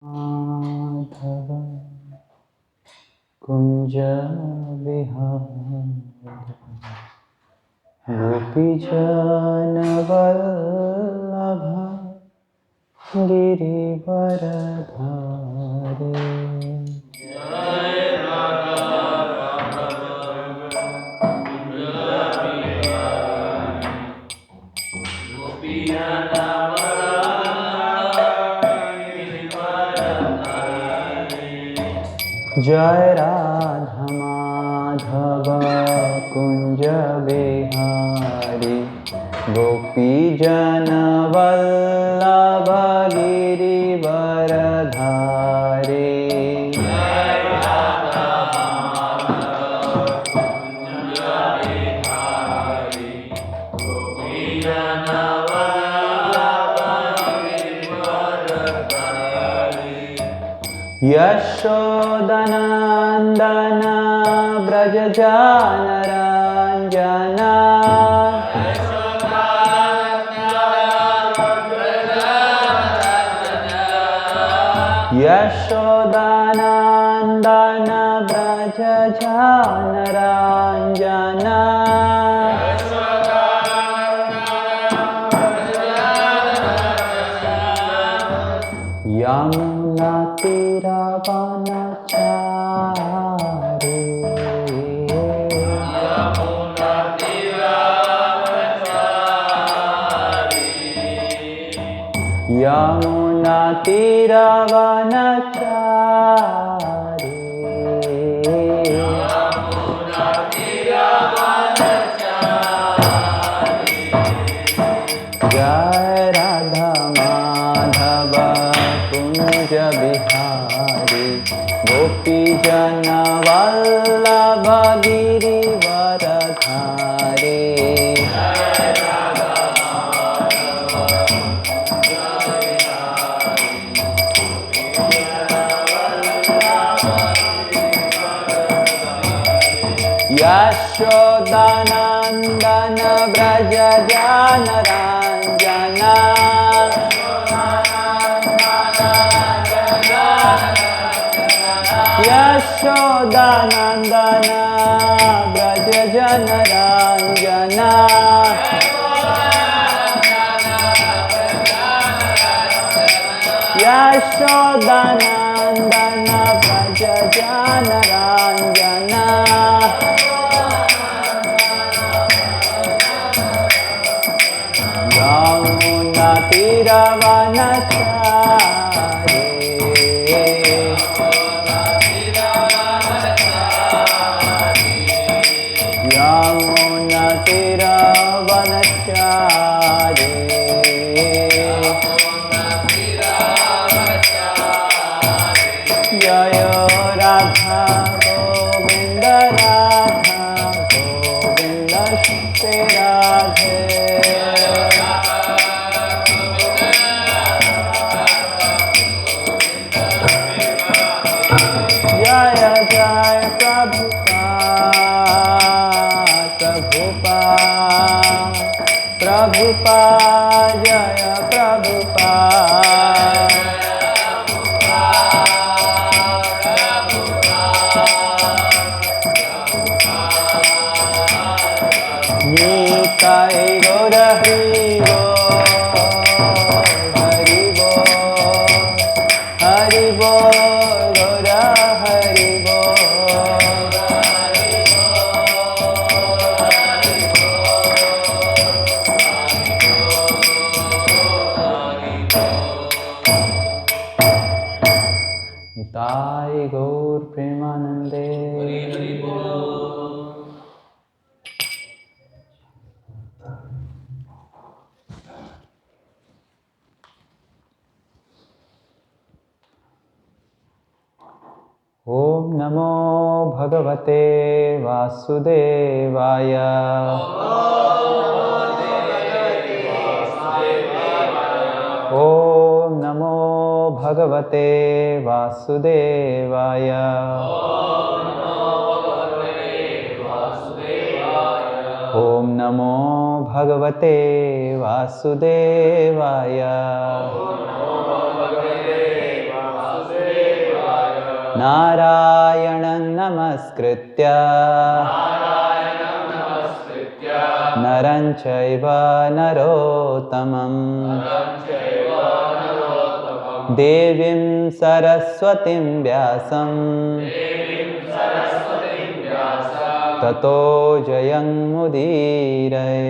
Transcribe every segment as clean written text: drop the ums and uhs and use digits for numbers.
माधव कुंज विहार गोपीजन वल्लभ गिरिवरधारी। जय राधा माधव कुंज बिहारी गोपीजन वल्लभ गिरिवरधारी। यशोदनन्दन व्रजजानरञ्जन यशोदनन्दन व्रजजानरञ्जन यमुनातीरवनचारी। यमुनातीरवनचारी। जय राधा माधव कुंज बिहारी गोपीजन वल्लभ गिरिवरधारी। यशोदानन्दन व्रजजानरञ्जन यशोदानन्दन व्रजजानरञ्जन यशोदानन्दन व्रजजानरञ्जन यमुनातीरवनचारी। यमुनातीरवनचारी। जय राधा गोविंद राधा गोविंद श्री राधे। जय जय प्रभुपाद प्रभुपाद प्रभुपाद जय प्रभुपाद। निताय गौर हरि बोल हरि बोल गौर हरि बोल। निताय गौर प्रेमानंदे। ओम नमो भगवते वासुदेवाय। ओम नमो भगवते वासुदेवाय। ओम नमो भगवते वासुदेवाय। नारायणं नमस्कृत्य नरं चैव नरोत्तमं देवीं सरस्वतीं व्यासं ततो जयमुदीरये।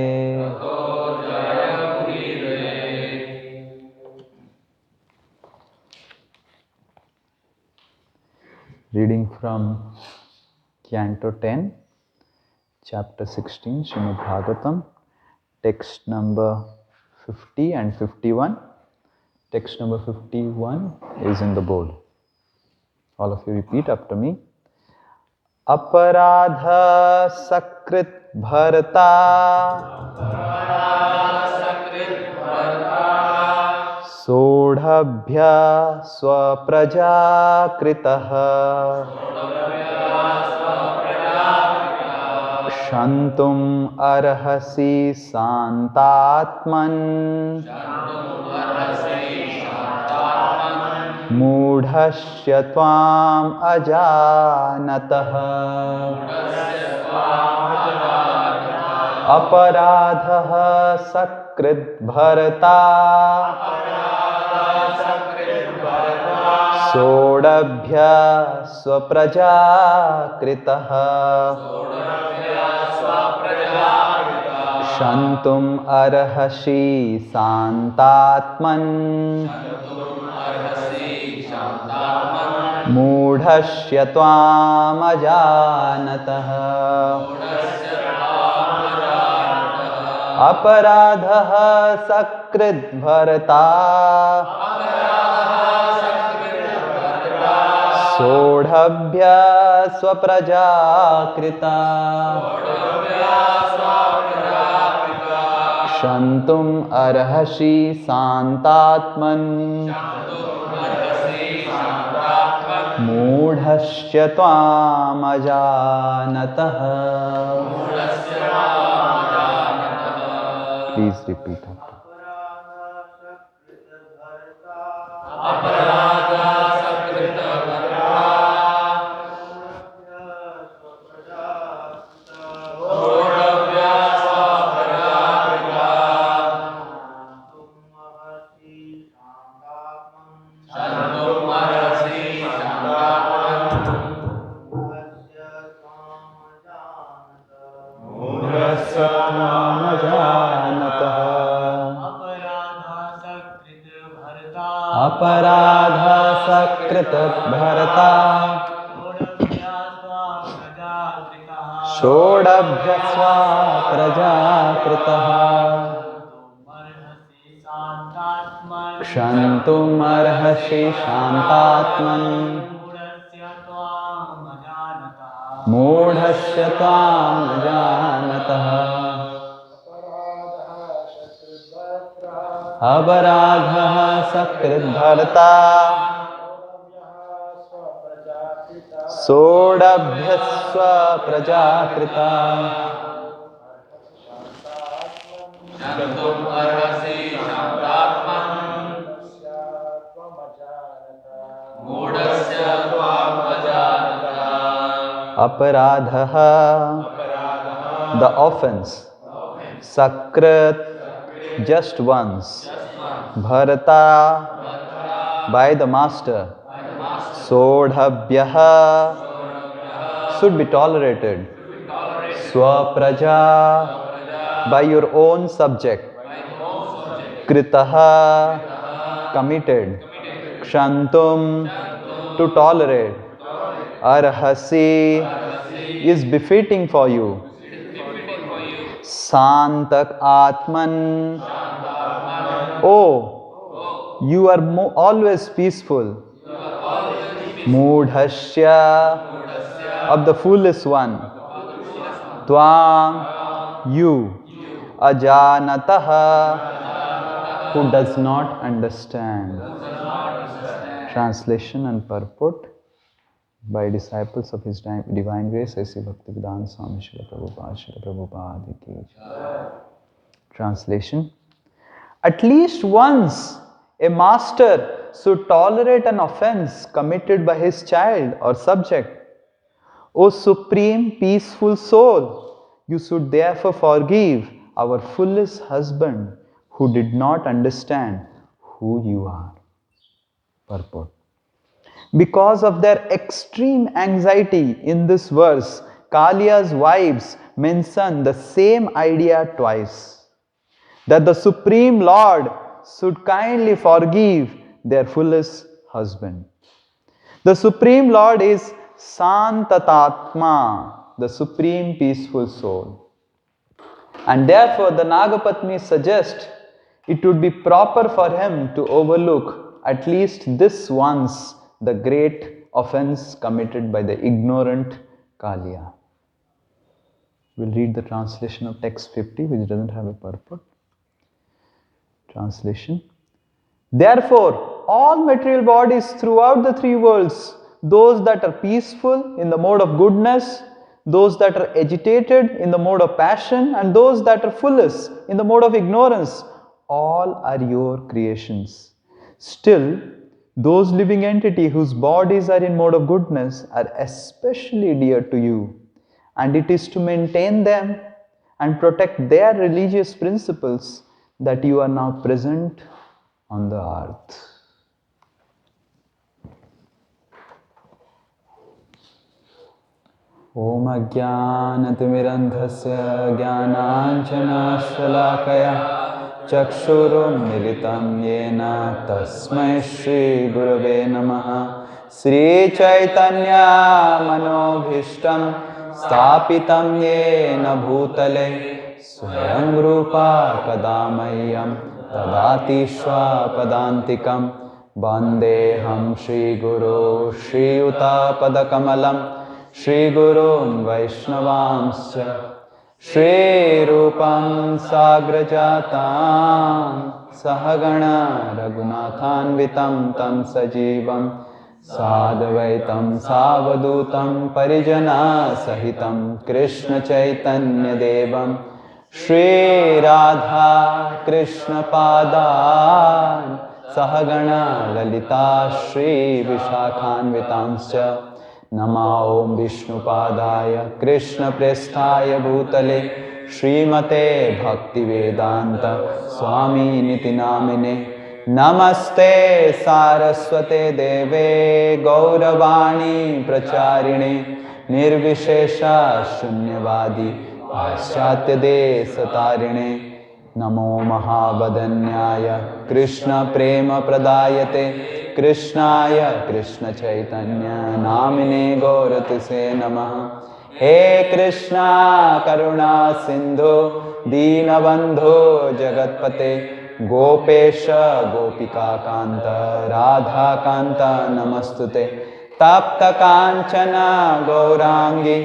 Reading from Canto 10, Chapter 16, Srimad Bhagavatam, text number 50 and 51. Text number 51 is in the board. All of you repeat after me. Aparadha sakrit bharata sodhabhya swaprajakritah shantum arhasi santatman मूढ़स्य त्वाम् अजानतः अपराधः सकृत् भरता सोढभ्य स्वप्रजाकृतः शन्तुम् अर्हसि शान्तात्मन् मूढ़स्य त्वामजानतः अपराधः सकृत् भरता सोढभ्य स्वप्रजाकृता शन्तुम् अर्हसि शान्तात्मन् मूढ़स्य त्वामजानतः। Please repeat after. अपराधा सकृत भरता षोडभ्य प्रजाकृतः क्षन्तुमर्हसि शान्तात्मन् मूढस्य त्वामजानतः अपराधः सकृत् भरता सोढभ्य स्वप्रजाकृता अपराधः the offense sakrit just once bharata by the master sodhabhyah should be tolerated swapraja by your own subject kritah committed kshantum to tolerate arhasi is befitting for you santak atman oh you are always peaceful moodhasya of the foolish one tvam you ajanatah who does not understand. Translation and purport by disciples of His Divine Grace A.C. Bhaktivedanta Swami Srila Prabhupada ki. Translation: at least once A master should tolerate an offense committed by his child or subject. O supreme peaceful soul, you should therefore forgive our foolish husband who did not understand who you are. Purport. Because of their extreme anxiety in this verse, Kalia's wives mention the same idea twice, that the Supreme Lord should kindly forgive their foolish husband. The Supreme Lord is Santatatma, the Supreme Peaceful Soul. And therefore, the Nagapatni suggests it would be proper for him to overlook at least this once the great offense committed by the ignorant Kalia. We'll read the translation of text 50, which doesn't have a purport. Translation. Therefore, all material bodies throughout the three worlds, those that are peaceful in the mode of goodness, those that are agitated in the mode of passion, and those that are foolish in the mode of ignorance, all are your creations. Still, those living entities whose bodies are in mode of goodness are especially dear to you, and it is to maintain them and protect their religious principles that you are now present on the earth. Om Ajnanatimirandhasya Jnananjanashalakaya Chakshurum Militam Yena Tasmai Shri Gurave Namaha Sri Chaitanya Manobhishtam Stapitam Yena Bhutale Swayam Rupa Kadamayam Tadati Padantikam Bandeham Shri Guru Shri Yuta Padakamalam Shri Gurun Vaishnavamscha Shri Rupam Sagrajatam Sahagana Raghunathanvitam Tam Sajivam Sadvaitam Savadutam Parijana Sahitam Krishna Chaitanya Devam Shri Radha Krishna Padan Sahagana Lalita Shri Vishakhanvitamscha Nama Om Vishnupadaya Krishna Presthaya Bhutale Srimate Bhaktivedanta Swami Niti Namine Namaste Saraswate Deve Gauravani Pracharine Nirvishesha Shunyavadi Paschatya Desatarine Namo Mahabadanyaya Krishna Prema Pradayate Krishnaya Krishna Chaitanya Namine Gauratise Namaha He Krishna Karuna Sindhu Dinabandhu Jagatpate Gopesha Gopika Kanta Radha Kanta Namastute Tapta Kanchana Gaurangi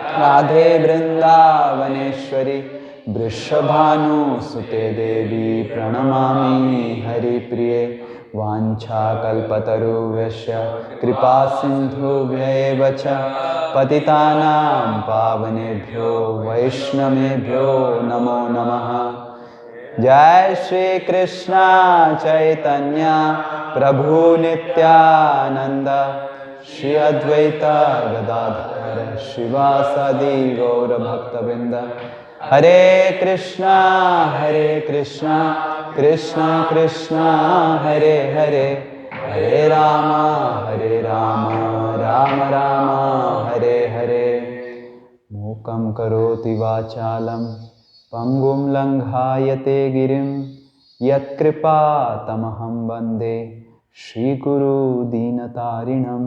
Radhe Vrindavaneshwari Vrishabhanu Sute Devi Pranamami Hari Priye Vancha kalpataruvasya kripa sindhubhya cha patitanam pavanebhyo vaishnavebhyo namo namaha. Jai Shri Krishna Chaitanya Prabhu Nityananda Shri Advaita Gadadhara Shivasadi Gaura Bhaktavinda Hare Krishna Krishna Krishna Hare Hare Hare Rama Rama Rama Hare Hare Mukam karoti vachalam Pangum langhayate girim Yat kripa tamaham bande Shri Guru Dinatarinam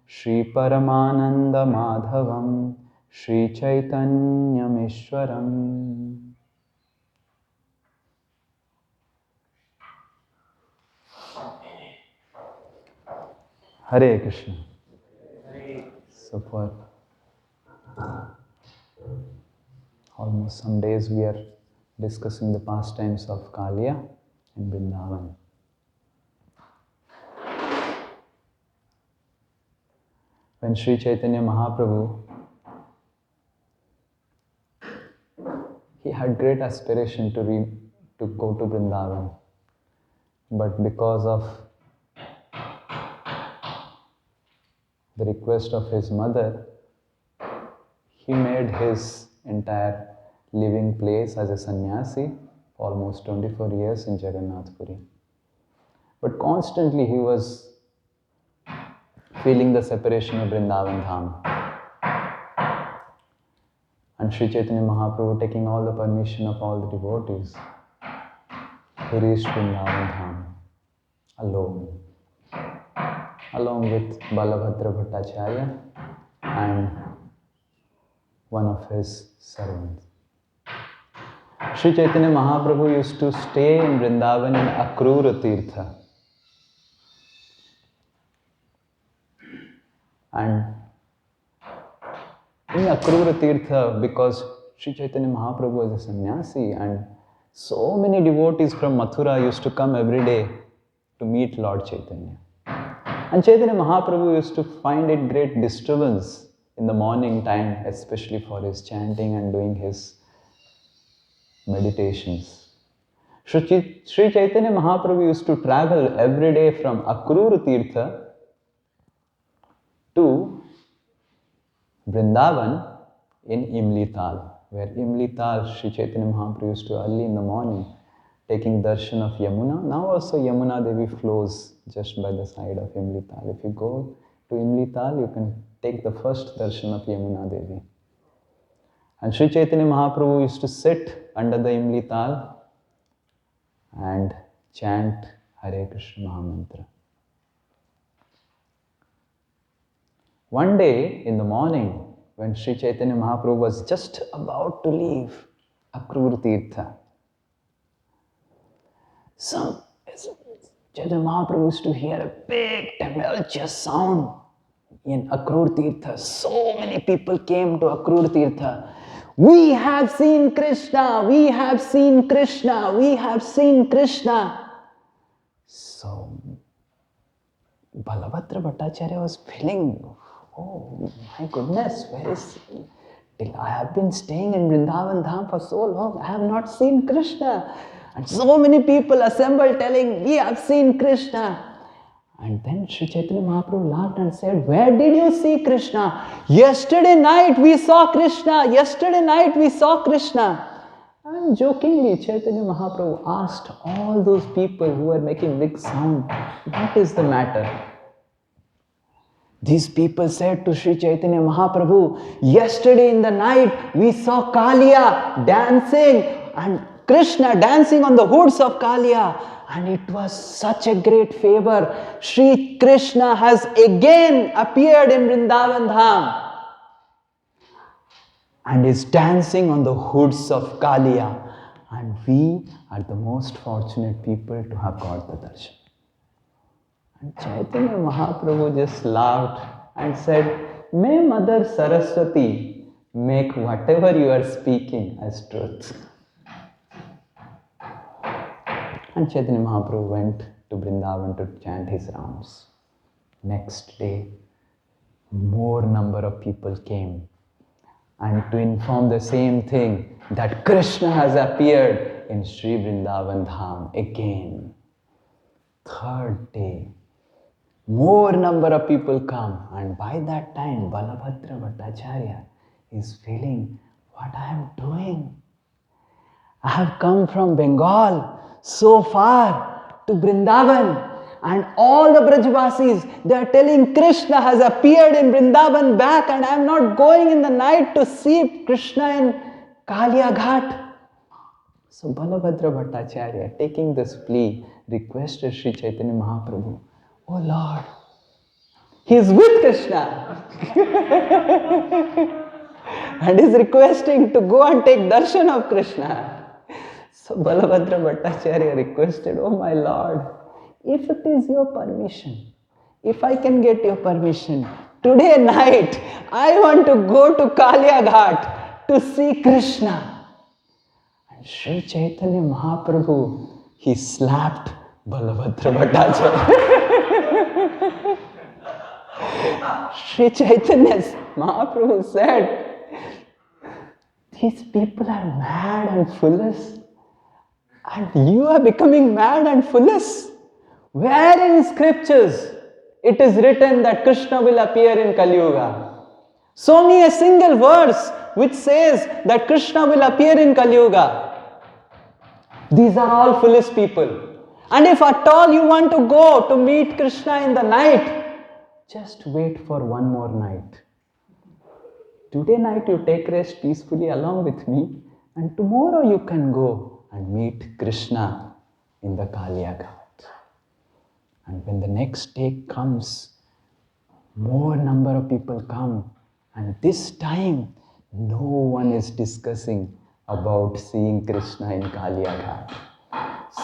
Shri Paramananda Madhavam Shri Chaitanya Mishwaram. Hare Krishna. So for almost some days we are discussing the pastimes of Kalia in Vrindavan. When Sri Chaitanya Mahaprabhu, he had great aspiration to go to Vrindavan. But because of the request of his mother, he made his entire living place as a sannyasi for almost 24 years in Jagannath Puri. But constantly he was feeling the separation of Vrindavan Dham. And Sri Chaitanya Mahaprabhu, taking all the permission of all the devotees, he reached Vrindavan Dham alone, along with Balabhadra Bhattacharya and one of his servants. Sri Chaitanya Mahaprabhu used to stay in Vrindavan in Akrura Tirtha. And in Akrura Tirtha, because Sri Chaitanya Mahaprabhu was a sannyasi and so many devotees from Mathura used to come every day to meet Lord Chaitanya. And Chaitanya Mahaprabhu used to find it great disturbance in the morning time, especially for his chanting and doing his meditations. Sri Chaitanya Mahaprabhu used to travel every day from Akrura Tirtha to Vrindavan in Imlital, where Imlital Sri Chaitanya Mahaprabhu used to early in the morning taking darshan of Yamuna. Now also Yamuna Devi flows just by the side of Imlital. If you go to Imlital, you can take the first darshan of Yamuna Devi. And Sri Chaitanya Mahaprabhu used to sit under the Imlital and chant Hare Krishna Mahamantra. One day in the morning, when Sri Chaitanya Mahaprabhu was just about to leave Akrura Tirtha, Chaitanya Mahaprabhu used to hear a big tumultuous sound in Akrura Tirtha. So many people came to Akrura Tirtha. We have seen Krishna, we have seen Krishna, we have seen Krishna. So Balabhadra Bhattacharya was feeling, oh my goodness, where is he? I have been staying in Vrindavan Dham for so long, I have not seen Krishna. And so many people assembled telling, we have seen Krishna. And then Sri Chaitanya Mahaprabhu laughed and said, where did you see Krishna? Yesterday night we saw Krishna. Yesterday night we saw Krishna. And jokingly, Chaitanya Mahaprabhu asked all those people who were making big sound, what is the matter? These people said to Sri Chaitanya Mahaprabhu, yesterday in the night we saw Kaliya dancing and Krishna dancing on the hoods of Kaliya. And it was such a great favor. Sri Krishna has again appeared in Vrindavan Dham and is dancing on the hoods of Kaliya. And we are the most fortunate people to have got the darshan. And Chaitanya Mahaprabhu just laughed and said, may Mother Saraswati make whatever you are speaking as truth. And Chaitanya Mahaprabhu went to Vrindavan to chant his rounds. Next day, more number of people came and to inform the same thing, that Krishna has appeared in Sri Vrindavan Dham again. Third day, more number of people come, and by that time Balabhadra Bhattacharya is feeling, what I am doing? I have come from Bengal so far to Vrindavan, and all the Brajvasis, they are telling Krishna has appeared in Vrindavan back, and I am not going in the night to see Krishna in Kaliya Ghat. So Balabhadra Bhattacharya, taking this plea, requested Sri Chaitanya Mahaprabhu, oh Lord, he is with Krishna and is requesting to go and take darshan of Krishna. So Balabhadra Bhattacharya requested, oh my Lord, if it is your permission, if I can get your permission, today night I want to go to Kaliya Ghat to see Krishna. And Sri Chaitanya Mahaprabhu, he slapped Balabhadra Bhattacharya. Sri Chaitanya Mahaprabhu said, these people are mad and foolish. And you are becoming mad and foolish. Where in scriptures it is written that Krishna will appear in Kali Yuga? Show me a single verse which says that Krishna will appear in Kali Yuga. These are all foolish people. And if at all you want to go to meet Krishna in the night, just wait for one more night. Today night you take rest peacefully along with me, and tomorrow you can go and meet Krishna in the Kaliya Ghat. And when the next day comes, more number of people come, and this time no one is discussing about seeing Krishna in Kaliya Ghat.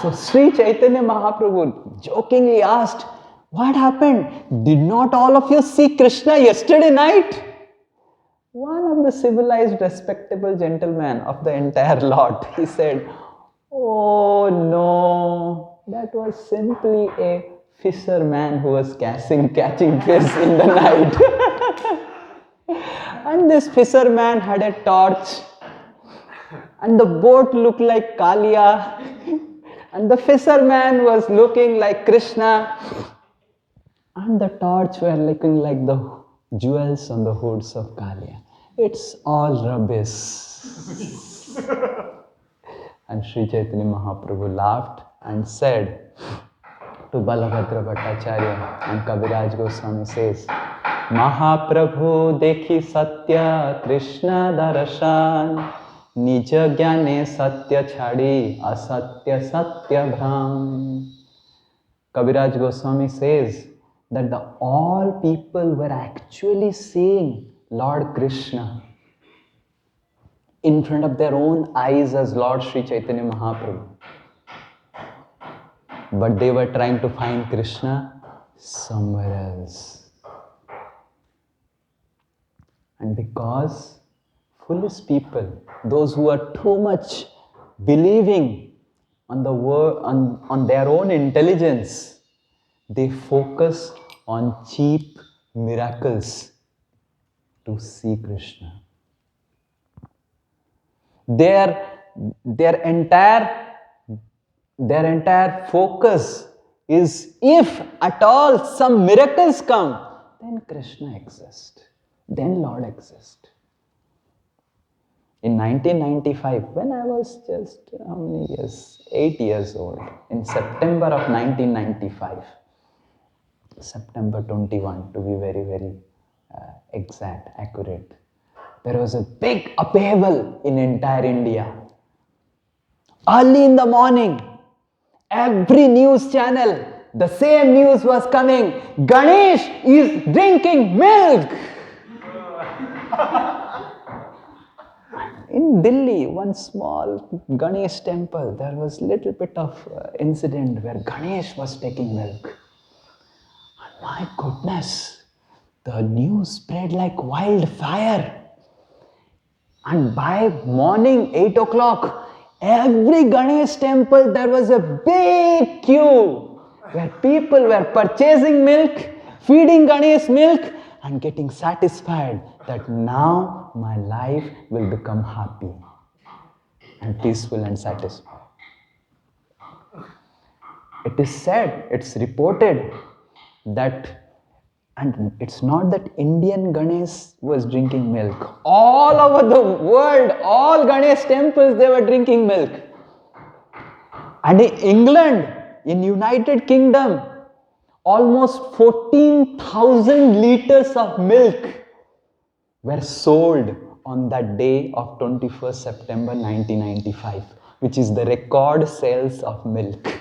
So Sri Chaitanya Mahaprabhu jokingly asked, what happened? Did not all of you see Krishna yesterday night? One of the civilized, respectable gentlemen of the entire lot, he said, oh no, that was simply a fisherman who was catching fish in the night. And this fisherman had a torch, and the boat looked like Kaliya, and the fisherman was looking like Krishna, and the torch were looking like the jewels on the hoods of Kaliya. It's all rubbish. And Sri Chaitanya Mahaprabhu laughed and said to Balabhadra Bhattacharya, and Kaviraj Goswami says, Mahaprabhu dekhi satya Krishna darshan, nija jnane satya chhadi asatya satya bhram. Kaviraj Goswami says that the all people were actually seeing Lord Krishna in front of their own eyes as Lord Sri Chaitanya Mahaprabhu. But they were trying to find Krishna somewhere else. And because foolish people, those who are too much believing on the word, on their own intelligence, they focus on cheap miracles to see Krishna. Their entire focus is, if at all some miracles come, then Krishna exists, then Lord exists. In 1995, when I was just, 8 years old, in September of 1995, September 21 to be very, very exact, accurate, there was a big upheaval in entire India. Early in the morning, every news channel, the same news was coming. Ganesh is drinking milk. In Delhi, one small Ganesh temple, there was little bit of incident where Ganesh was taking milk. And my goodness, the news spread like wildfire. And by morning 8 o'clock, every Ganesh temple, there was a big queue where people were purchasing milk, feeding Ganesh milk, and getting satisfied that now my life will become happy and peaceful and satisfied. It is said, it's reported that, and it's not that Indian Ganesh was drinking milk. All over the world, all Ganesh temples, they were drinking milk. And in England, in United Kingdom, almost 14,000 liters of milk were sold on that day of 21st September 1995, which is the record sales of milk.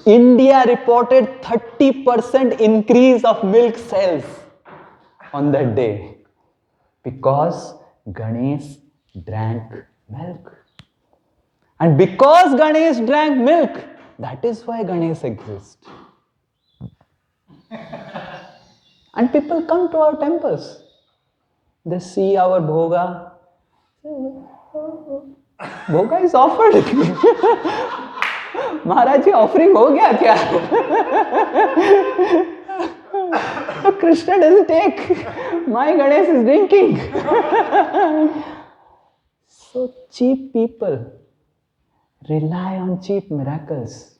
India reported 30% increase of milk sales on that day because Ganesh drank milk. And because Ganesh drank milk, that is why Ganesh exists. And people come to our temples. They see our bhoga. Bhoga is offered. Maharaj ji offering हो गया क्या? Krishna doesn't take. My Ganesh is drinking. So cheap people rely on cheap miracles.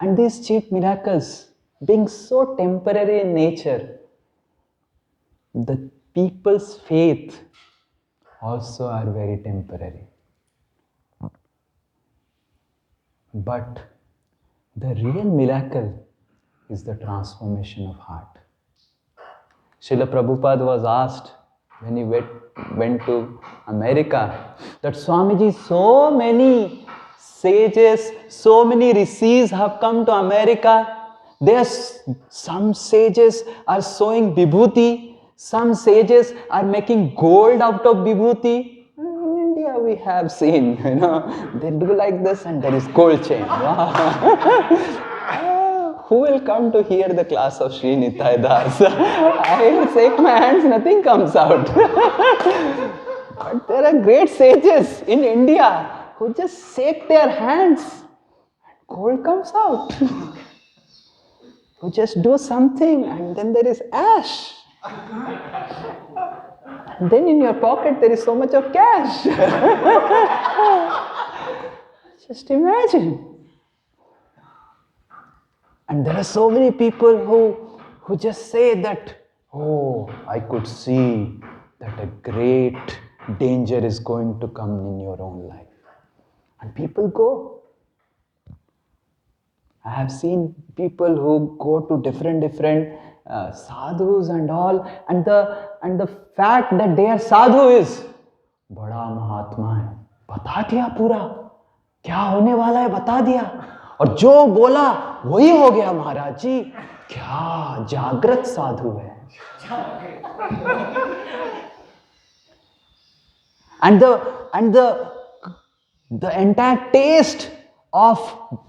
And these cheap miracles, being so temporary in nature, the people's faith also are very temporary. But the real miracle is the transformation of heart. Srila Prabhupada was asked when he went to America that Swamiji, so many sages, so many rishis have come to America. Some sages are sewing vibhuti, some sages are making gold out of vibhuti. In India we have seen, they do like this and there is gold chain. Wow. Who will come to hear the class of Sri Nitai Das? I will shake my hands, nothing comes out. But there are great sages in India who just shake their hands and gold comes out. Who just do something and then there is ash. And then in your pocket there is so much of cash. Just imagine. And there are so many people who just say that, oh, I could see that a great danger is going to come in your own life. And people go. I have seen people who go to different sadhus and all, and the fact that they are sadhu is, बड़ा महात्मा है, बता दिया पूरा, क्या होने वाला है बता दिया, और जो बोला वही हो गया महाराज जी, क्या जागृत साधु है. And the entire taste of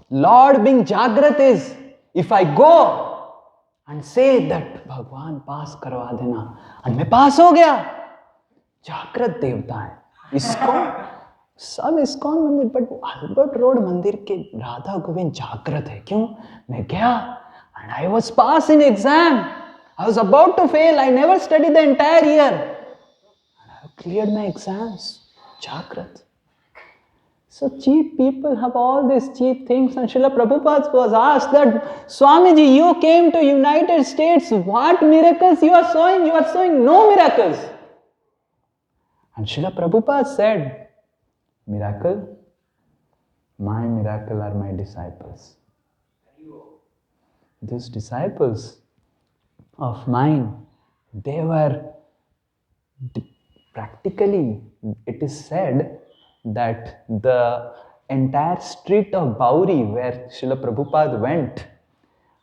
Lord being Jagrat is, if I go and say that भगवान पास करवा देना, and मैं पास हो गया, जागृत देवता है. इस्कॉन, सब इस्कॉन मंदिर, बट अल्बर्ट रोड मंदिर के राधा गोविंद जागृत है. क्यों? मैं गया and I was pass in exam. I was about to fail. I never studied the entire year. And I cleared my exams. Jagrat. So cheap people have all these cheap things, and Srila Prabhupada was asked that, Swamiji, you came to United States, what miracles you are showing? You are showing no miracles. And Srila Prabhupada said, miracle? My miracle are my disciples. These disciples of mine, they were practically, it is said that the entire street of Bauri where Srila Prabhupada went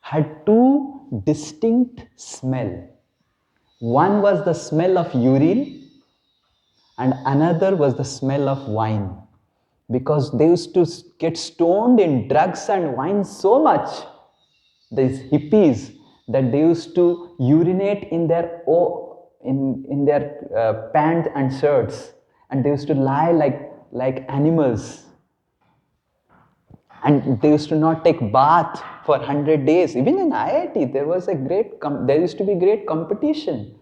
had two distinct smells. One was the smell of urine and another was the smell of wine. Because they used to get stoned in drugs and wine so much, these hippies, that they used to urinate in their pants and shirts, and they used to lie like animals, and they used to not take bath for 100 days. Even in IIT, there used to be great competition.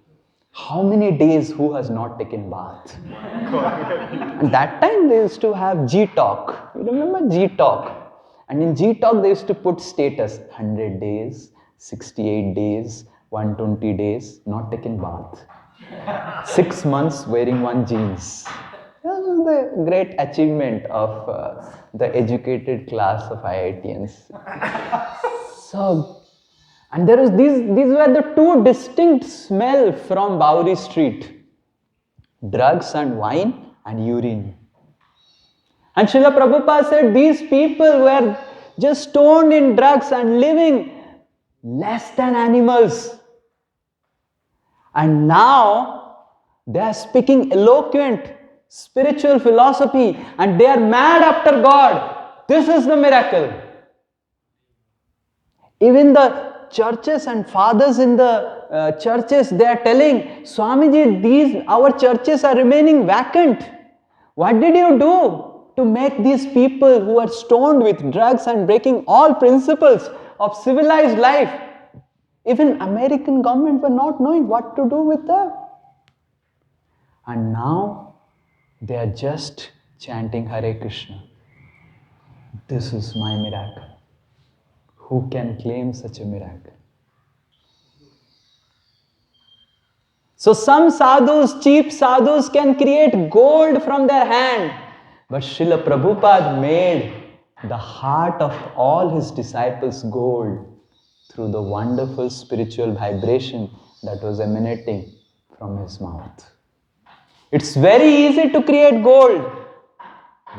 How many days who has not taken bath? And that time they used to have G-Talk. You remember G-Talk? And in G-Talk they used to put status, 100 days, 68 days, 120 days, not taken bath. 6 months wearing one jeans. That was the great achievement of the educated class of IITians. So, and there was these were the two distinct smells from Bauri street. Drugs and wine and urine. And Srila Prabhupada said these people were just stoned in drugs and living less than animals. And now they are speaking eloquent spiritual philosophy and they are mad after God. This is the miracle. Even the churches and fathers in the churches, they are telling, Swamiji, our churches are remaining vacant. What did you do to make these people who are stoned with drugs and breaking all principles of civilized life? Even American government were not knowing what to do with them. And now they are just chanting Hare Krishna. This is my miracle. Who can claim such a miracle? So some sadhus, cheap sadhus, can create gold from their hand. But Srila Prabhupada made the heart of all his disciples gold through the wonderful spiritual vibration that was emanating from his mouth. It's very easy to create gold,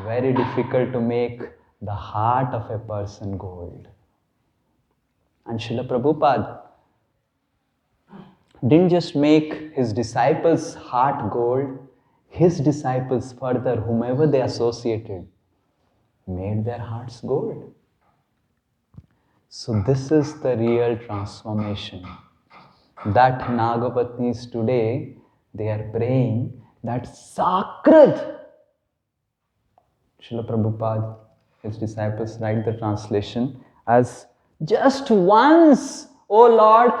very difficult to make the heart of a person gold. And Srila Prabhupada didn't just make his disciples' heart gold, his disciples further, whomever they associated, made their hearts gold. So this is the real transformation that Nagapatnis today, they are praying that Sakrat. Srila Prabhupada, his disciples write the translation as just once, O Lord,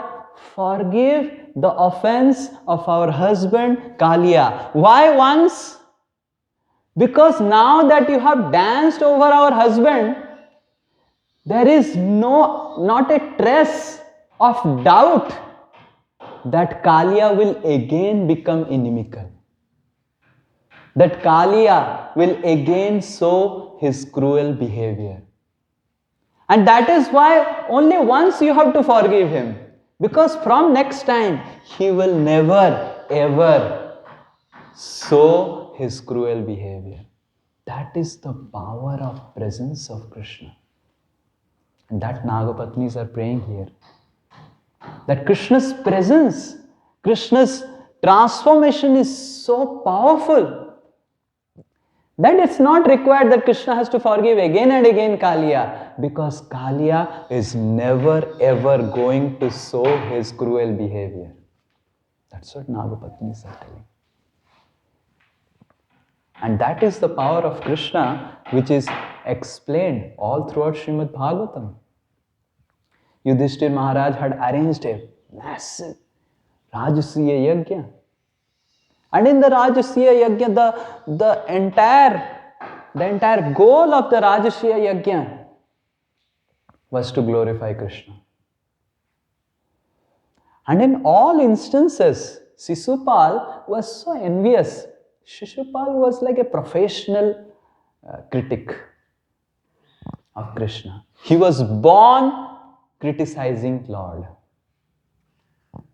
forgive the offense of our husband Kalia. Why once? Because now that you have danced over our husband, there is not a trace of doubt that Kalia will again become inimical. That Kalia will again show his cruel behavior. And that is why only once you have to forgive him. Because from next time, he will never ever show his cruel behavior. That is the power of presence of Krishna. And that Nagapatnis are praying here. That Krishna's presence, Krishna's transformation is so powerful that it's not required that Krishna has to forgive again and again Kalia, because Kalia is never ever going to show his cruel behavior. That's what Nagapatnis are telling. And that is the power of Krishna, which is explained all throughout Srimad Bhagavatam. Yudhishthir Maharaj had arranged a massive Rajasuya Yajna. And in the Rajasuya Yajna, the entire goal of the Rajasuya Yajna was to glorify Krishna. And in all instances, Shishupal was so envious. Shishupal was like a professional critic of Krishna. He was born criticizing Lord.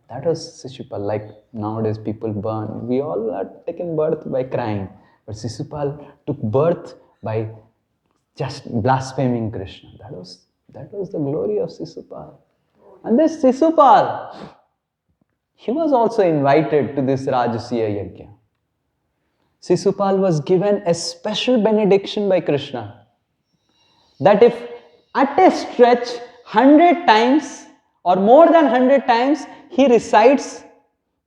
That was Shishupal. Like nowadays people burn. We all are taken birth by crying. But Shishupal took birth by just blaspheming Krishna. That was the glory of Shishupal. And this Shishupal, he was also invited to this Rajasuya Yajna. Shishupal was given a special benediction by Krishna that if at a stretch 100 times or more than 100 times he recites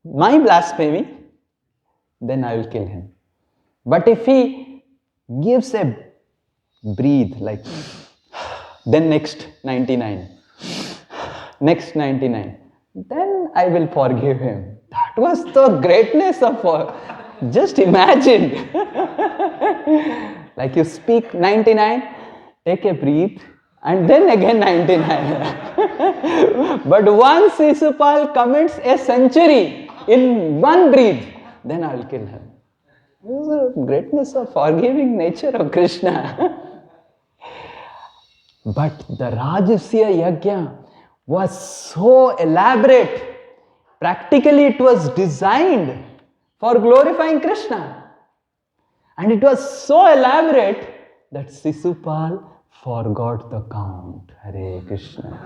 my blasphemy, then I will kill him. But if he gives a breathe like, then next 99, then I will forgive him. That was the greatness of just imagine. Like you speak 99, take a breath, and then again 99. But once Shishupal commits a century in one breath, then I will kill him. This is the greatness of forgiving nature of Krishna. But the Rajasuya Yajna was so elaborate. Practically it was designed for glorifying Krishna. And it was so elaborate that Shishupal forgot the count. Hare Krishna.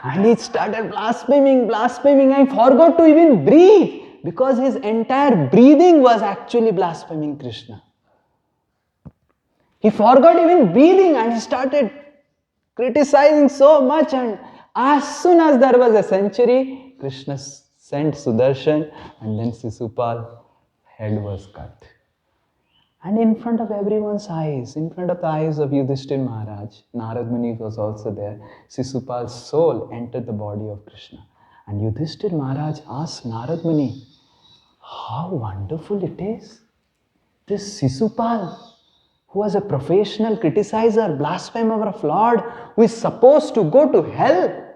And he started blaspheming. I forgot to even breathe because his entire breathing was actually blaspheming Krishna. He forgot even breathing and he started criticizing so much, and as soon as there was a century, Krishna sent Sudarshan and then Shishupal's head was cut. And in front of everyone's eyes, in front of the eyes of Yudhishthir Maharaj, Narad Muni was also there, Shishupal's soul entered the body of Krishna. And Yudhishthir Maharaj asked Narad Muni, how wonderful it is. This Shishupal, who was a professional criticizer, blasphemer of Lord, who is supposed to go to hell.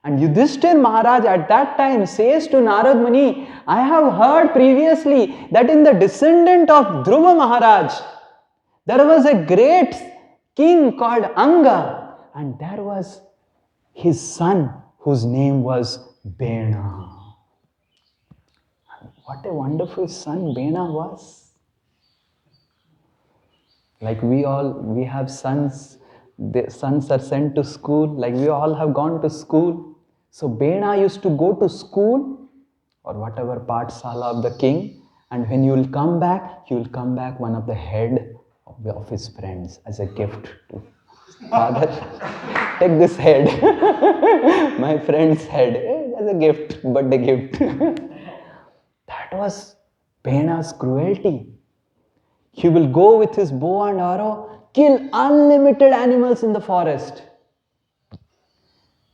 And Yudhishthir Maharaj at that time says to Narad Muni, I have heard previously that in the descendant of Dhruva Maharaj, there was a great king called Anga, and there was his son whose name was Bena. What a wonderful son Bena was. Like we have sons, the sons are sent to school, like we all have gone to school. So Bena used to go to school or whatever Pathsala of the king, and when you will come back one of the head of his friends as a gift to father. Take this head, my friend's head, as a gift, birthday gift. That was Bena's cruelty. He will go with his bow and arrow, kill unlimited animals in the forest.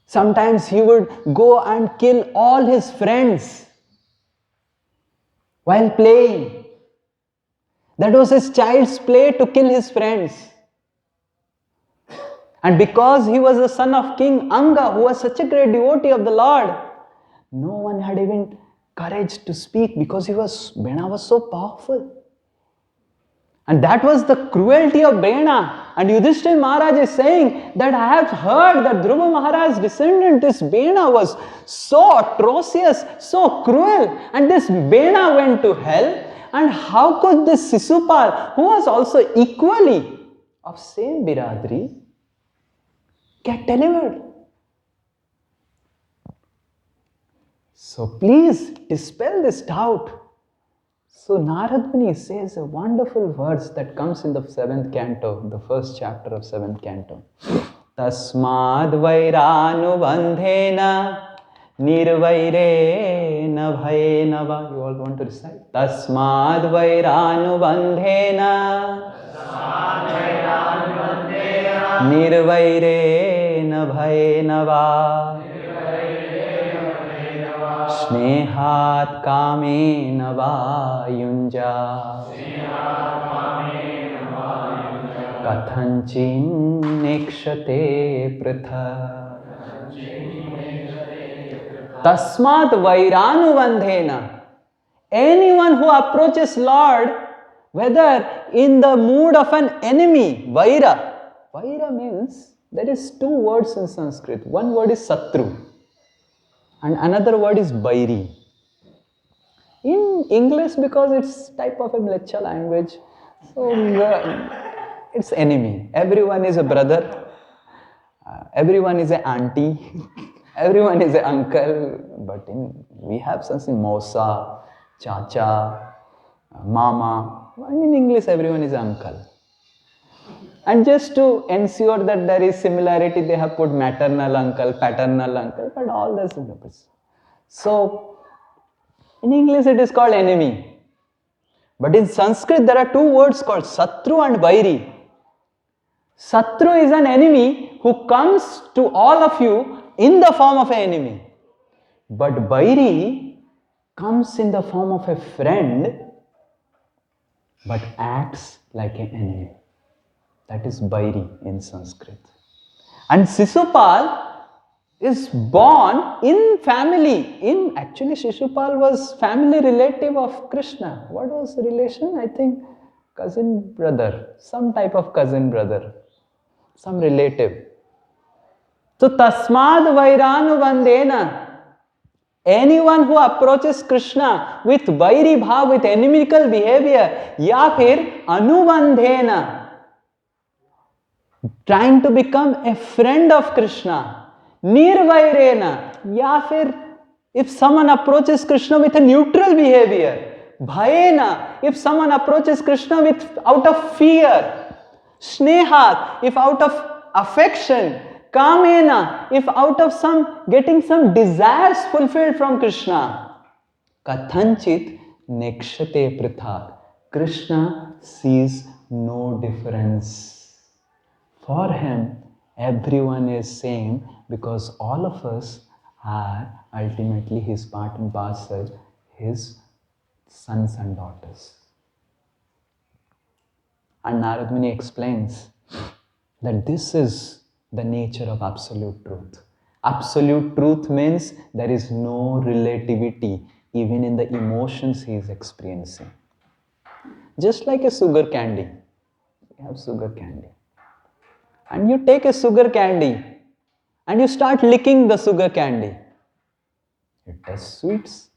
Sometimes he would go and kill all his friends while playing. That was his child's play, to kill his friends. And because he was the son of King Anga, who was such a great devotee of the Lord, no one had even courage to speak because Bena was so powerful. And that was the cruelty of Bena. And Yudhishthira Maharaj is saying that I have heard that Dhruva Maharaj's descendant, this Bena, was so atrocious, so cruel. And this Bena went to hell. And how could this Sisupal, who was also equally of same Biradri, get delivered? So please dispel this doubt. So Narad Muni says a wonderful verse that comes in the 7th canto, the first chapter of 7th canto. Tasmad vairānubandhena nirvairena bhayenava. You all want to recite? Tasmad vairānubandhena nirvairena bhayenava. Snehat kamena va yunja kathanchin nekshate pritha. Tasmat vairānubandhena. Anyone who approaches Lord, whether in the mood of an enemy, vaira. Vaira means, there is two words in Sanskrit. One word is satru and another word is bairi. In English, because it's type of a Mlecha language, so it's enemy. Everyone is a brother, everyone is an auntie, everyone is an uncle. But we have something Mosa, Chacha, Mama. And in English, everyone is uncle. And just to ensure that there is similarity, they have put maternal uncle, paternal uncle, but all this is. So, in English it is called enemy. But in Sanskrit there are two words called Satru and Bairi. Satru is an enemy who comes to all of you in the form of an enemy. But Bairi comes in the form of a friend but acts like an enemy. That is Bairi in Sanskrit. And Sisupal is born in family. Actually, Shishupal was family relative of Krishna. What was the relation? I think cousin brother, some type of cousin brother, some relative. So Tasmad Vairānubandhena. Anyone who approaches Krishna with Vairi bhav, with inimical behavior, ya phir Anubandhena, trying to become a friend of Krishna, Nirvairena, ya phir if someone approaches Krishna with a neutral behavior, Bhayena, if someone approaches Krishna out of fear, Snehat, if out of affection, Kamena, if out of getting some desires fulfilled from Krishna, Kathanchit nekshate prithak. Krishna sees no difference. For him, everyone is same because all of us are ultimately his part and parcel, his sons and daughters. And Narad Muni explains that this is the nature of absolute truth. Absolute truth means there is no relativity even in the emotions he is experiencing. Just like a sugar candy. You have sugar candy. And you take a sugar candy and you start licking the sugar candy. It tastes sweets.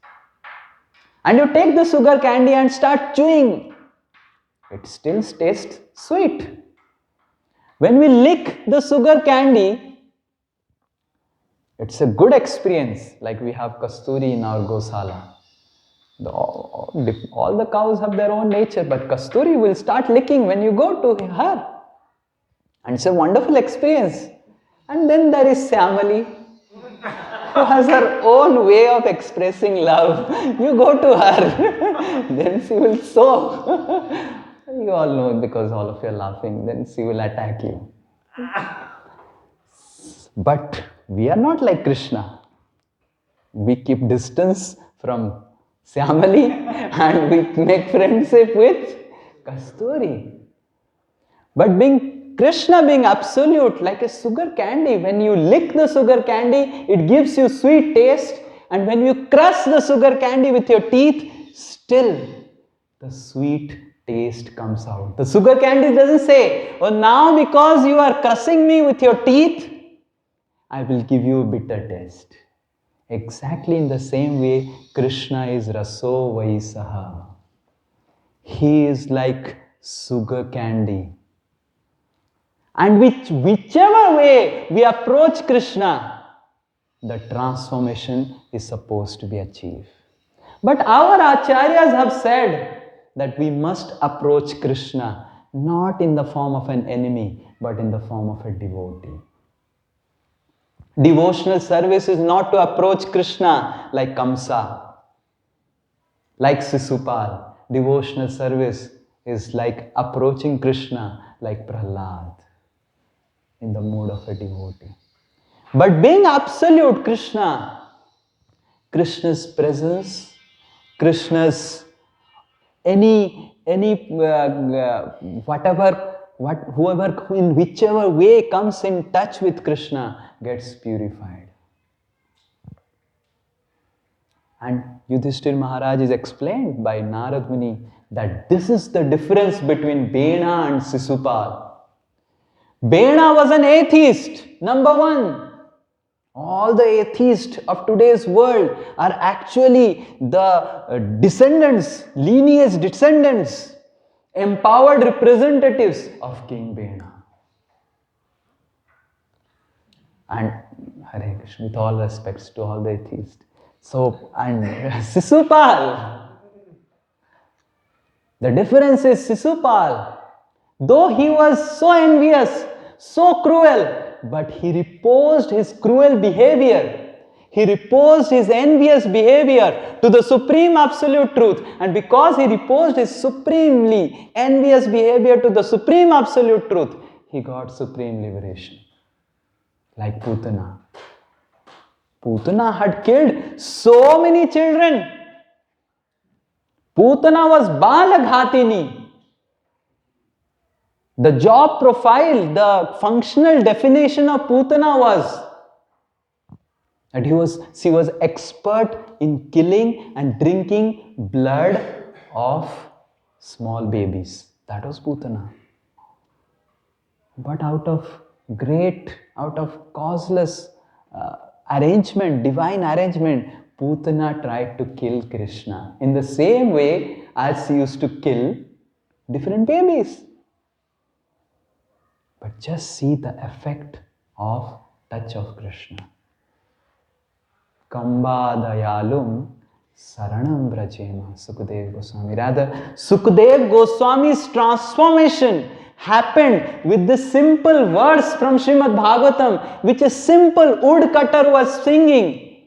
And you take the sugar candy and start chewing. It still tastes sweet. When we lick the sugar candy, it's a good experience, like we have Kasturi in our Gosala. All the cows have their own nature, but Kasturi will start licking when you go to her. And it's a wonderful experience. And then there is Syamali, who has her own way of expressing love. You go to her, then she will sow. You all know because all of you are laughing, then she will attack you. But we are not like Krishna. We keep distance from Syamali and we make friendship with Kasturi. But Krishna being absolute, like a sugar candy, when you lick the sugar candy, it gives you sweet taste, and when you crush the sugar candy with your teeth, still the sweet taste comes out. The sugar candy doesn't say, oh, now because you are crushing me with your teeth, I will give you a bitter taste. Exactly in the same way, Krishna is Raso Vaisaha. He is like sugar candy. And whichever way we approach Krishna, the transformation is supposed to be achieved. But our acharyas have said that we must approach Krishna not in the form of an enemy, but in the form of a devotee. Devotional service is not to approach Krishna like Kamsa, like Sisupal. Devotional service is like approaching Krishna like Prahlad, in the mood of a devotee. But being absolute Krishna, Krishna's presence, Krishna's whoever in whichever way comes in touch with Krishna gets purified. And Yudhishthir Maharaj is explained by Narad Muni that this is the difference between Bena and Sisupal. Bena was an atheist, number one. All the atheists of today's world are actually the descendants, lineage descendants, empowered representatives of King Bena. And Hare Krishna, with all respects to all the atheists. So, and Sisupal, the difference is Sisupal, though he was so envious, so cruel, but he reposed his cruel behavior. He reposed his envious behavior to the supreme absolute truth. And because he reposed his supremely envious behavior to the supreme absolute truth, he got supreme liberation. Like Putana. Putana had killed so many children. Putana was Balaghatini. The job profile, the functional definition of Putana was that she was expert in killing and drinking blood of small babies. That was Putana. But out of causeless arrangement, divine arrangement, Putana tried to kill Krishna in the same way as she used to kill different babies. But just see the effect of touch of Krishna. Kamba dayalum saranam brajema, Sukadeva Goswami. Rather, Sukadeva Goswami's transformation happened with the simple verse from Srimad Bhagavatam, which a simple woodcutter was singing.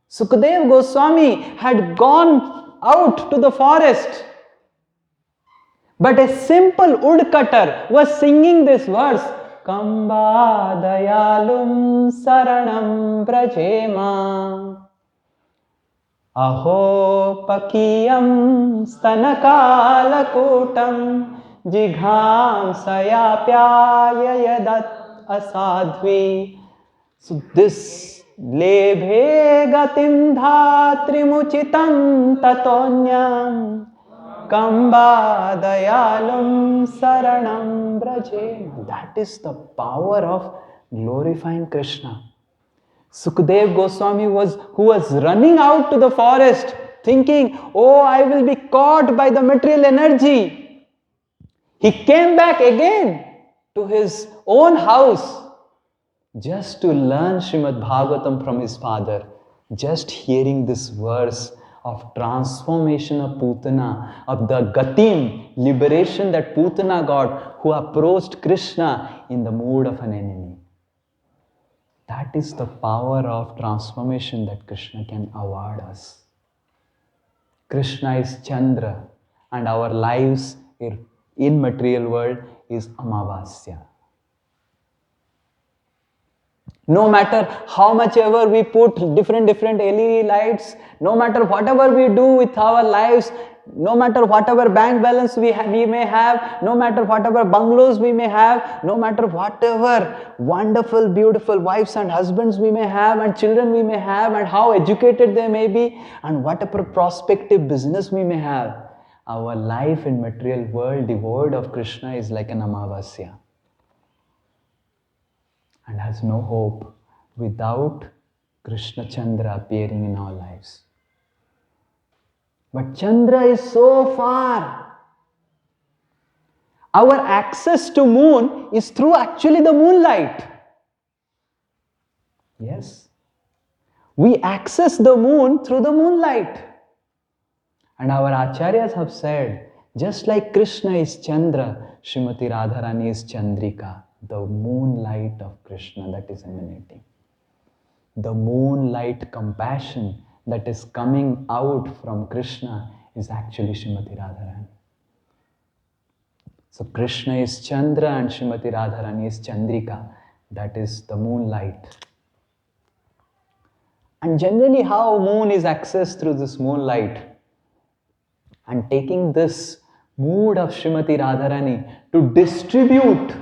Sukadeva Goswami had gone out to the forest, but a simple woodcutter was singing this verse, Kamba dayalum saranam brajema, aho pakiyam stanakalakutam jighamsaya asadvi. So this lebhe gatim dhatrimuchitam tatonyam kamba dayalum saranam braje. That is the power of glorifying Krishna. Sukadev Goswami who was running out to the forest thinking, oh, I will be caught by the material energy. He came back again to his own house just to learn Srimad Bhagavatam from his father. Just hearing this verse of transformation of Putana, of the Gatim, liberation that Putana got, who approached Krishna in the mood of an enemy. That is the power of transformation that Krishna can award us. Krishna is Chandra and our lives in material world is Amavasya. No matter how much ever we put different LED lights, no matter whatever we do with our lives, no matter whatever bank balance we may have, no matter whatever bungalows we may have, no matter whatever wonderful, beautiful wives and husbands we may have and children we may have and how educated they may be and whatever prospective business we may have, our life in material world devoid of Krishna is like an Amavasya and has no hope without Krishna Chandra appearing in our lives. But Chandra is so far. Our access to moon is through actually the moonlight. Yes. We access the moon through the moonlight. And our acharyas have said, just like Krishna is Chandra, Srimati Radharani is Chandrika, the moonlight of Krishna that is emanating. The moonlight compassion that is coming out from Krishna is actually Srimati Radharani. So Krishna is Chandra and Srimati Radharani is Chandrika. That is the moonlight. And generally how moon is accessed through this moonlight. And taking this mood of Srimati Radharani to distribute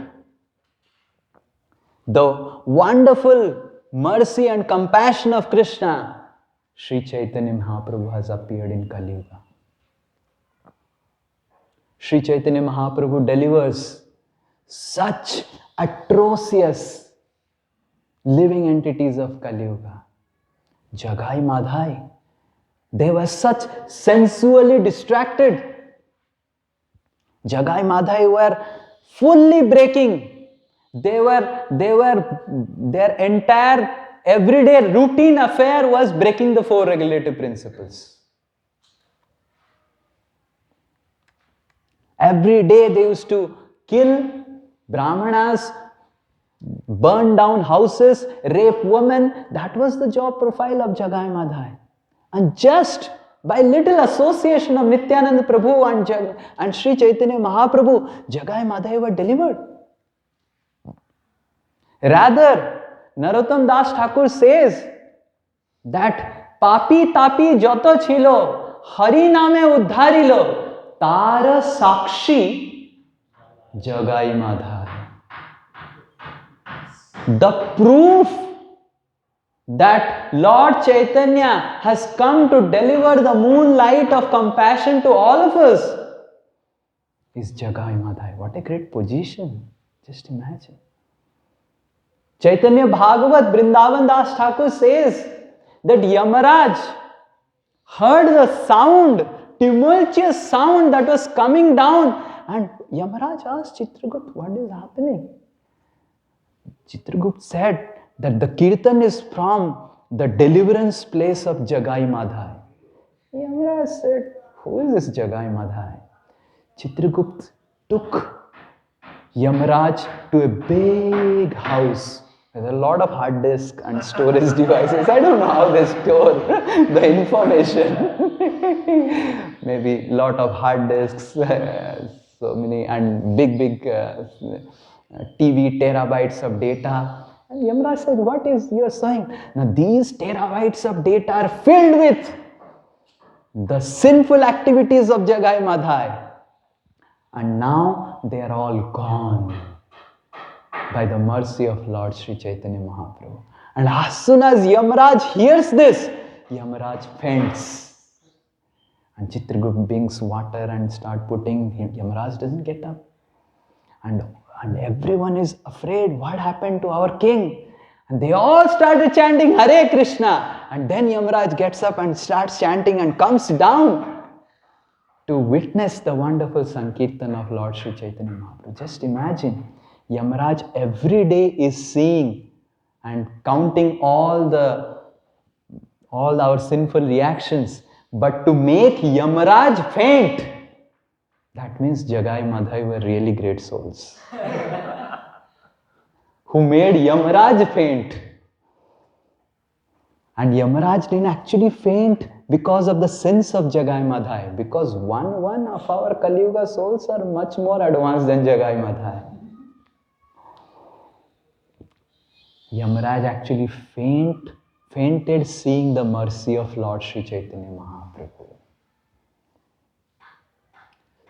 the wonderful mercy and compassion of Krishna, Sri Chaitanya Mahaprabhu has appeared in Kali Yuga. Sri Chaitanya Mahaprabhu delivers such atrocious living entities of Kali Yuga. Jagai Madhai. They were such sensually distracted. Jagai Madhai were fully breaking. Their entire everyday routine affair was breaking the four regulative principles. Every day they used to kill Brahmanas, burn down houses, rape women. That was the job profile of Jagai Madhai. And just by little association of Nityananda Prabhu and Sri Chaitanya Mahaprabhu, Jagai Madhai were delivered. Rather, Narottam Das Thakur says that Papi Tapi Joto Chilo, Hari Name Uddharilo, Tara Sakshi Jagai Madhai. The proof that Lord Chaitanya has come to deliver the moonlight of compassion to all of us is Jagai Madhai. What a great position. Just imagine. Chaitanya Bhagavat Vrindavan Das Thakur says that Yamaraj heard the sound, tumultuous sound that was coming down, and Yamaraj asked Chitragupt, what is happening? Chitragupt said that the kirtan is from the deliverance place of Jagai Madhai. Yamaraj said, who is this Jagai Madhai? Chitragupt took Yamaraj to a big house with a lot of hard disk and storage devices. I don't know how they store the information. Maybe a lot of hard disks, so many, and big TV terabytes of data. And Yamaraj said, what is you are saying? Now these terabytes of data are filled with the sinful activities of Jagai Madhai. And now they are all gone by the mercy of Lord Sri Chaitanya Mahaprabhu. And as soon as Yamaraj hears this, Yamaraj faints. And Chitragupta brings water and start putting him. Yamaraj doesn't get up. And everyone is afraid. What happened to our king? And they all started chanting Hare Krishna. And then Yamaraj gets up and starts chanting and comes down to witness the wonderful Sankirtan of Lord Sri Chaitanya Mahaprabhu. Just imagine, Yamaraj every day is seeing and counting all our sinful reactions. But to make Yamaraj faint, that means Jagai Madhai were really great souls. Who made Yamaraj faint. And Yamaraj didn't actually faint because of the sins of Jagai Madhai. Because one of our Kali Yuga souls are much more advanced than Jagai Madhai. Yamaraj actually fainted seeing the mercy of Lord Sri Chaitanya Mahaprabhu.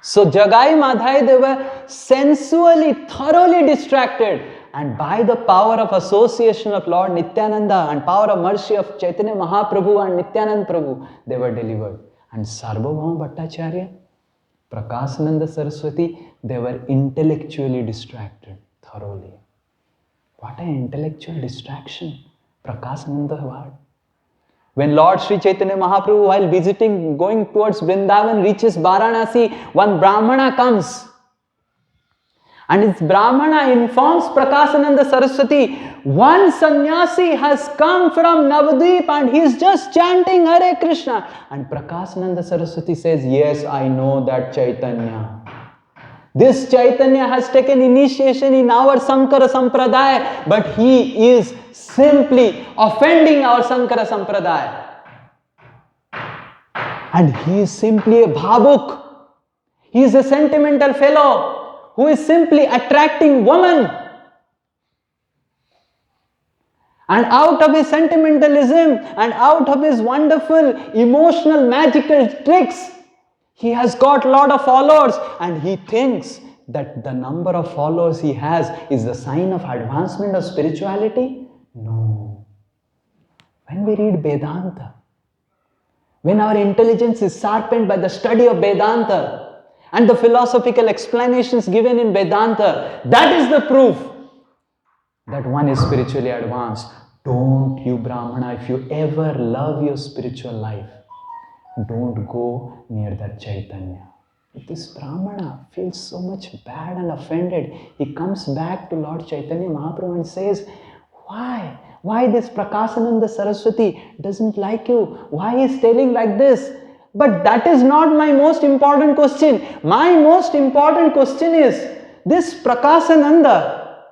So Jagai Madhai, they were sensually, thoroughly distracted. And by the power of association of Lord Nityananda and power of mercy of Chaitanya Mahaprabhu and Nityananda Prabhu, they were delivered. And Sarvabhauma Bhattacharya, Prakasananda Saraswati, they were intellectually distracted thoroughly. What an intellectual distraction. Prakasananda what? When Lord Sri Chaitanya Mahaprabhu, while visiting, going towards Vrindavan, reaches Varanasi, one Brahmana comes. And this Brahmana informs Prakasananda Saraswati, one sannyasi has come from Navadvip and he is just chanting Hare Krishna. And Prakasananda Saraswati says, yes, I know that Chaitanya. This Chaitanya has taken initiation in our Sankara Sampradaya, but he is simply offending our Sankara Sampradaya. And he is simply a bhabuk. He is a sentimental fellow who is simply attracting women. And out of his sentimentalism and out of his wonderful emotional magical tricks, he has got a lot of followers and he thinks that the number of followers he has is the sign of advancement of spirituality. No. When we read Vedanta, when our intelligence is sharpened by the study of Vedanta and the philosophical explanations given in Vedanta, that is the proof that one is spiritually advanced. Don't you Brahmana, if you ever love your spiritual life, don't go near that Chaitanya. This Brahmana feels so much bad and offended. He comes back to Lord Chaitanya Mahaprabhu and says, why? Why this Prakasananda Saraswati doesn't like you? Why is telling like this? But that is not my most important question. My most important question is, this Prakasananda,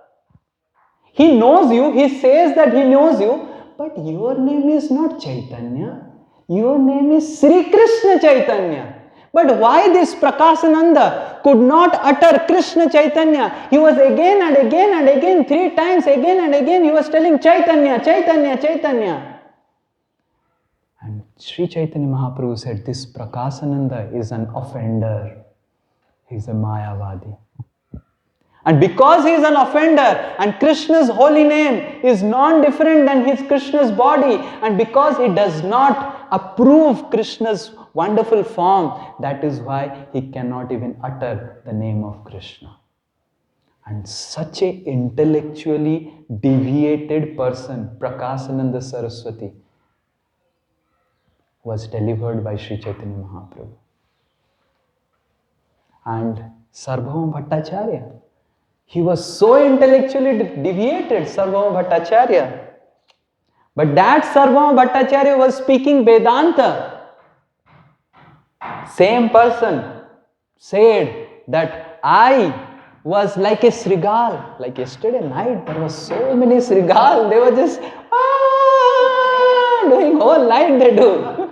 he knows you, he says that he knows you, but your name is not Chaitanya. Your name is Sri Krishna Chaitanya. But why this Prakasananda could not utter Krishna Chaitanya? He was again and again and again, 3 times again and again, he was telling Chaitanya, Chaitanya, Chaitanya. And Sri Chaitanya Mahaprabhu said, this Prakasananda is an offender. He is a Mayavadi. And because he is an offender and Krishna's holy name is non-different than his Krishna's body, and because he does not approve Krishna's wonderful form, that is why he cannot even utter the name of Krishna. And such a intellectually deviated person, Prakasananda Saraswati, was delivered by Sri Chaitanya Mahaprabhu. And Sarvabhauma Bhattacharya, he was so intellectually deviated, Sarvabhauma Bhattacharya. But that Sarvabhauma Bhattacharya was speaking Vedanta. Same person said that I was like a Srigal. Like yesterday night, there were so many Srigal. They were just doing whole night they do.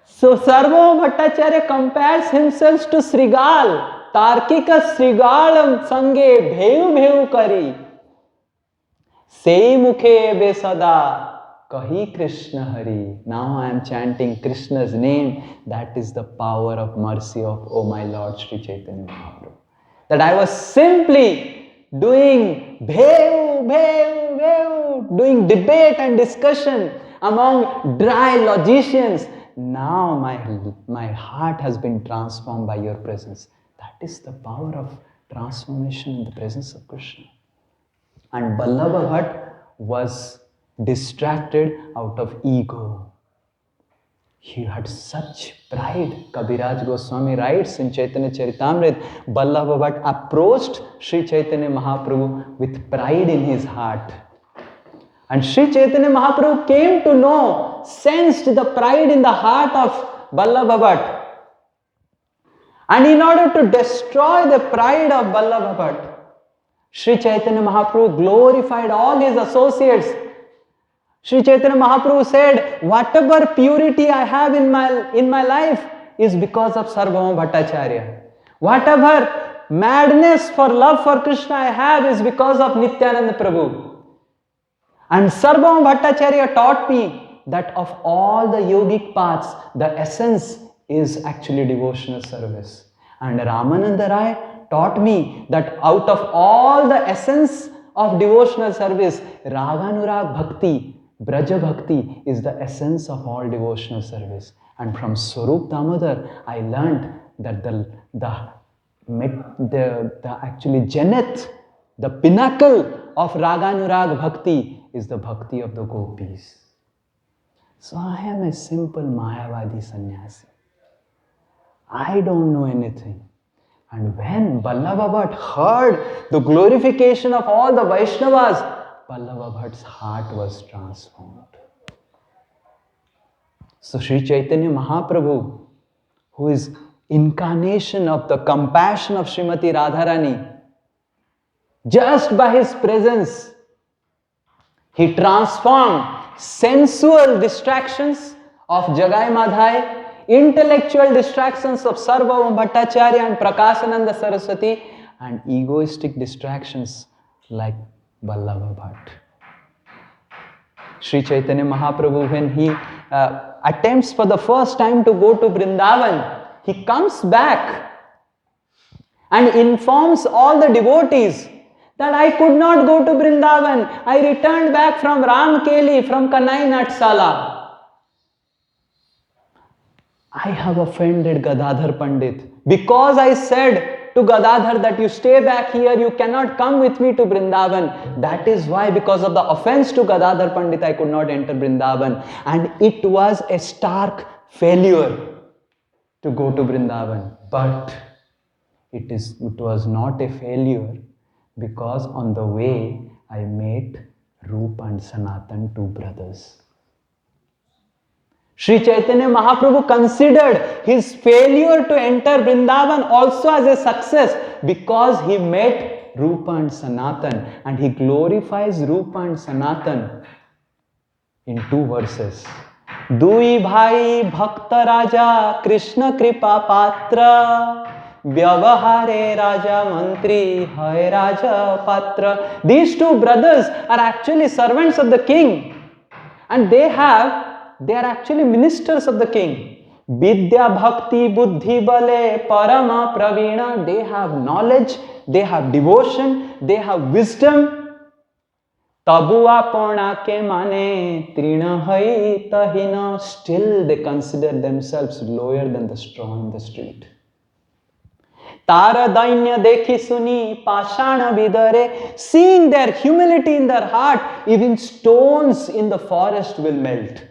So Sarvabhauma Bhattacharya compares himself to Srigal. Tarkika Srigalam sange bheu bheu kari. Sei mukhe be sada Kahi Krishna Hari. Now I am chanting Krishna's name. That is the power of mercy of, oh my Lord Sri Chaitanya Mahaprabhu. That I was simply doing doing debate and discussion among dry logicians. Now my heart has been transformed by your presence. That is the power of transformation in the presence of Krishna. And Vallabha Bhatt was distracted out of ego. He had such pride. Kabiraj Goswami writes in Chaitanya Charitamrita, Vallabha Bhatt approached Sri Chaitanya Mahaprabhu with pride in his heart. And Sri Chaitanya Mahaprabhu came to know, sensed the pride in the heart of Vallabha Bhatt. And in order to destroy the pride of Vallabha Bhatt, Sri Chaitanya Mahaprabhu glorified all his associates. Sri Chaitanya Mahaprabhu said, whatever purity I have in my life is because of Sarvabhauma Bhattacharya. Whatever madness for love for Krishna I have is because of Nityananda Prabhu. And Sarvabhauma Bhattacharya taught me that of all the yogic paths, the essence is actually devotional service. And Ramananda Rai taught me that out of all the essence of devotional service, Raganurag Bhakti, Braja Bhakti is the essence of all devotional service. And from Swarup Damodar, I learned that the actually Janeth, the pinnacle of Raganurag Bhakti is the Bhakti of the Gopis. So I am a simple Mayavadi sannyasi. I don't know anything. And when Vallabha Bhatt heard the glorification of all the Vaishnavas, Vallabha Bhatt's heart was transformed. So Sri Chaitanya Mahaprabhu, who is incarnation of the compassion of Srimati Radharani, just by his presence, he transformed sensual distractions of Jagai Madhai, intellectual distractions of Sarvabhauma Bhattacharya and Prakashananda Saraswati, and egoistic distractions like Vallabha Bhatt. Sri Chaitanya Mahaprabhu, when he attempts for the first time to go to Vrindavan, he comes back and informs all the devotees that I could not go to Vrindavan. I returned back from Ramkeli, from Kanai Natsala. I have offended Gadadhar Pandit because I said to Gadadhar that you stay back here, you cannot come with me to Vrindavan. That is why, because of the offense to Gadadhar Pandit, I could not enter Vrindavan. And it was a stark failure to go to Vrindavan. But it was not a failure because on the way I met Rupa and Sanatan, two brothers. Sri Chaitanya Mahaprabhu considered his failure to enter Vrindavan also as a success because he met Rupa and Sanatan, and he glorifies Rupa and Sanatan in two verses. Dui bhai bhakta raja Krishna kripa patra Vyavahare Raja Mantri Hai Raja Patra. These two brothers are actually servants of the king, and they are actually ministers of the king. Vidya Bhakti Buddhi Bale Parama Pravina. They have knowledge, they have devotion, they have wisdom. Tabu apana ke mane trina hai tahina. Still they consider themselves lower than the straw in the street. Tara dainya dekhi suni pashana vidare. Seeing their humility in their heart, even stones in the forest will melt.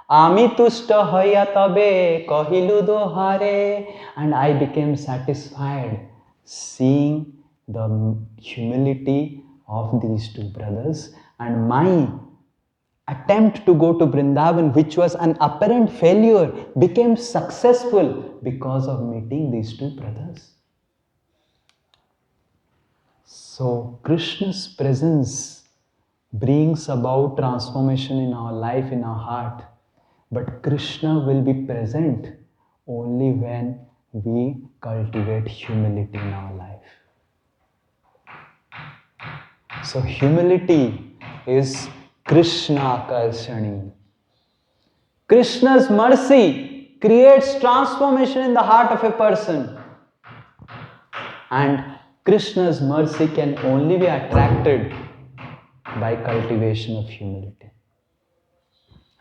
Ami tushta hoya tabe kahilu dohare. And I became satisfied seeing the humility of these two brothers, and my attempt to go to Vrindavan, which was an apparent failure, became successful because of meeting these two brothers. So Krishna's presence brings about transformation in our life, in our heart. But Krishna will be present only when we cultivate humility in our life. So humility is Krishna Karshani. Krishna's mercy creates transformation in the heart of a person. And Krishna's mercy can only be attracted by cultivation of humility.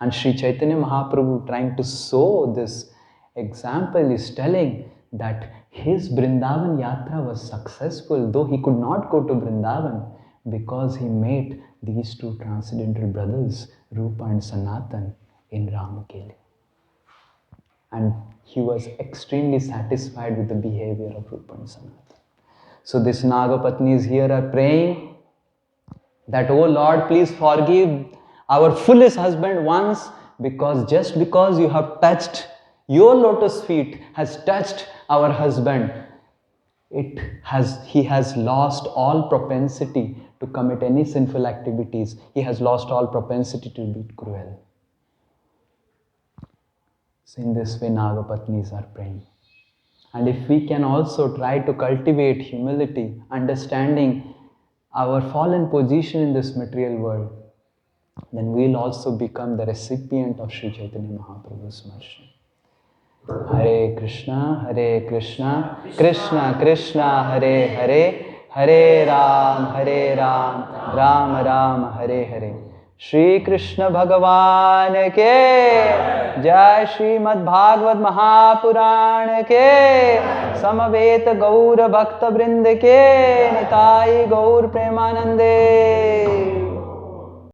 And Sri Chaitanya Mahaprabhu, trying to show this example, is telling that his Vrindavan Yatra was successful, though he could not go to Vrindavan, because he met these two transcendental brothers, Rupa and Sanatan, in Ramakeli. And he was extremely satisfied with the behavior of Rupa and Sanatan. So these Nagapatnis here are praying that, oh Lord, please forgive our foolish husband once, just because you have touched, your lotus feet has touched our husband, he has lost all propensity to commit any sinful activities. He has lost all propensity to be cruel. So in this way, Nagapatnis are praying. And if we can also try to cultivate humility, understanding our fallen position in this material world, then we'll also become the recipient of Sri Chaitanya Mahaprabhu's mercy. Hare Krishna, Krishna Krishna, Hare Hare, Hare Ram, Ram Ram, Hare Hare. Shri Krishna Bhagavan ke Jai, Srimad Bhagavad Mahapuran ke Samaveta Gaur Bhakta Vrind ke Nitai Gaur Premanande.